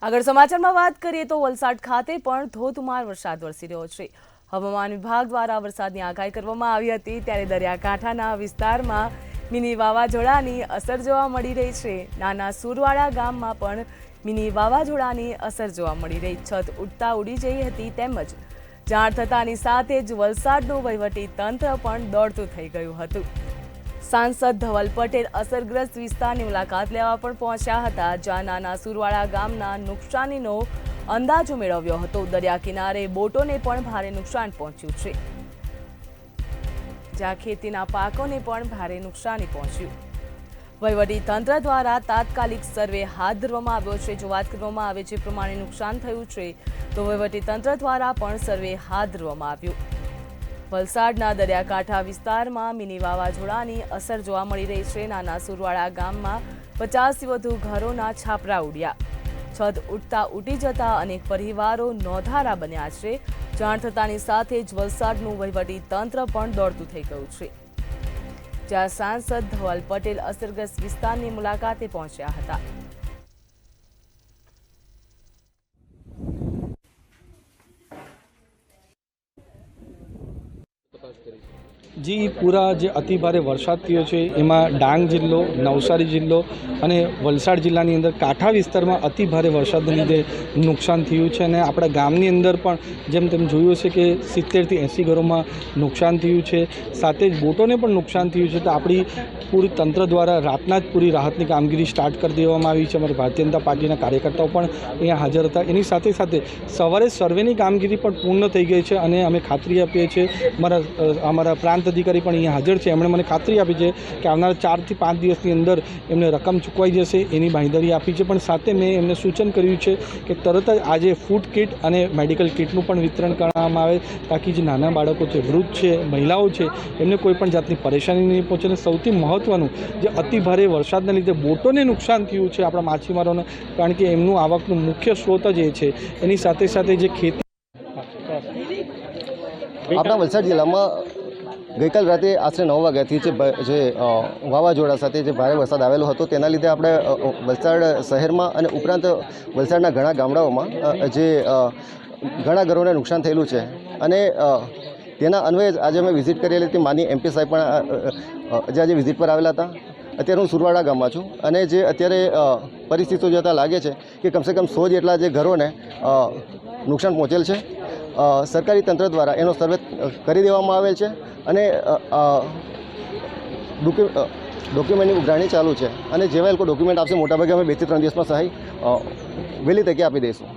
આગળ સમાચારમાં વાત કરીએ તો વલસાડ ખાતે પણ ધોધમાર વરસાદ વરસી રહ્યો છે। હવામાન વિભાગ દ્વારા વરસાદની આગાહી કરવામાં આવી હતી, ત્યારે દરિયાકાંઠાના વિસ્તારમાં મિની વાવાઝોડાની અસર જોવા મળી રહી છે। નાના સુરવાડા ગામમાં પણ મિની વાવાઝોડાની અસર જોવા મળી રહી, છત ઉડતા ઉડી જઈ હતી, તેમજ જાણ થતાની સાથે જ વલસાડનું વહીવટી તંત્ર પણ દોડતું થઈ ગયું હતું। सांसद धवल पटेल असरग्रस्त विस्तार की मुलाकात लेवा पण पहुंच्या हता, ज्यां नाना सुरवाड़ा गामना नुकसानीनो अंदाजो मेळव्यो हतो। दरिया किनारे बोटोने पण भारे नुकसान पहोंच्युं छे, ज्यां खेतीना पाकोने पण भारे नुकसानी पहोंच्युं। वहीवटी तंत्र द्वारा तात्कालिक सर्वे हाथ धरवामां आव्यो छे। जो वात करवामां आवे जे प्रमाणे नुकसान थयुं छे, तो वहीवटी तंत्र द्वारा पण सर्वे हाथ धरवामां आव्यो। वलसाडना दरियाकांठा विस्तारमां मिनी वावाझोडानी असर जोवा मळी रही छे। नाना सुरवाड़ा गाममां 50 થી વધુ घरोना छापरा उड्या, छत उडता उडी जता अनेक परिवारो नोंधारा बन्या छे। जाण थतानी साथे ज वलसाडनुं वहीवटी तंत्र पण दौड़तुं थई गयुं छे, ज्यां सांसद धवल पटेल असरग्रस्त विस्ताરની मुलाकाते पहोंच्या हता। जी पूरा जो अति भारे वरसाद थयो छे एमां डांग जिल्लो, नवसारी जिल्लो अने वलसाड जिल्लानी अंदर कांठा विस्तारमां अति भारे वरसादने लीधे नुकसान थयुं छे। अने आपणा गामनी अंदर पण जेम तमे जोयुं हशे के 70 થી 80 घरोमां नुकसान थयुं छे, साथे ज बोटोने पण नुकसान थयुं छे। तो आपणी पूरी तंत्र द्वारा रातना ज पूरी राहतनी कामगीरी स्टार्ट कर देवामां आवी छे। अमारी भारतीय जनता पार्टीना कार्यकर्ताओ पण अहींया हाजर हता। एनी साथे साथे सवारे सर्वेनी कामगीरी पण पूर्ण थई गई छे अने अमे खातरी आपीए छीए। अमारा प्रांत अधिकारी पण अहींया हाजर छे, एमणे मने खातरी आपी छे के आवनारा 4 થી 5 દિવસनी अंदर एमने रकम चूकवाई जशे, एनी बांहेधरी आपी छे। पण साथे मैं एमने सूचन कर्युं छे के तरत ज आजे फूड किट अने मेडिकल किटनुं पण वितरण करवामां आवे, ताकि जे नाना बाळको छे, वृद्ध छे, महिलाओ छे, एमने कोई पण जातनी परेशानी नहीं पहोंचे। अने सौथी महत्वनुं जे अति भारे वरसादने लीधे बोटोने नुकसान थयुं छे आपणा माछीमारोने, कारण के एमनुं आवकनुं मुख्य स्रोत ज ए छे। एनी साथे साथे जे खेती આપણા વલસાડ જિલ્લામાં ગઈકાલ રાતે આશરે 9 વાગ્યાથી જે વાવાઝોડા સાથે જે ભારે વરસાદ આવેલો હતો તેના લીધે આપણે વલસાડ શહેરમાં અને ઉપરાંત વલસાડના ઘણા ગામડાઓમાં જે ઘણા ઘરોને નુકસાન થયેલું છે અને તેના અન્વયે આજે અમે વિઝિટ કરેલી હતી। માનનીય એમપી સાહેબ પણ જે આજે વિઝિટ પર આવેલા હતા। અત્યારે હું સુરવાડા ગામમાં છું અને જે અત્યારે પરિસ્થિતિઓ જોતા લાગે છે કે કમસે કમ 100 જેટલા જે ઘરોને નુકસાન પહોંચેલ છે। સરકારી તંત્ર દ્વારા એનો સર્વે કરી દેવામાં આવેલ છે અને ડોક્યુમેન્ટની ઉઘરાણી ચાલુ છે અને જેવા લોકો ડોક્યુમેન્ટ આપશે મોટાભાગે અમે 2 થી 3 દિવસમાં સહાય વહેલી તકે આપી દઈશું।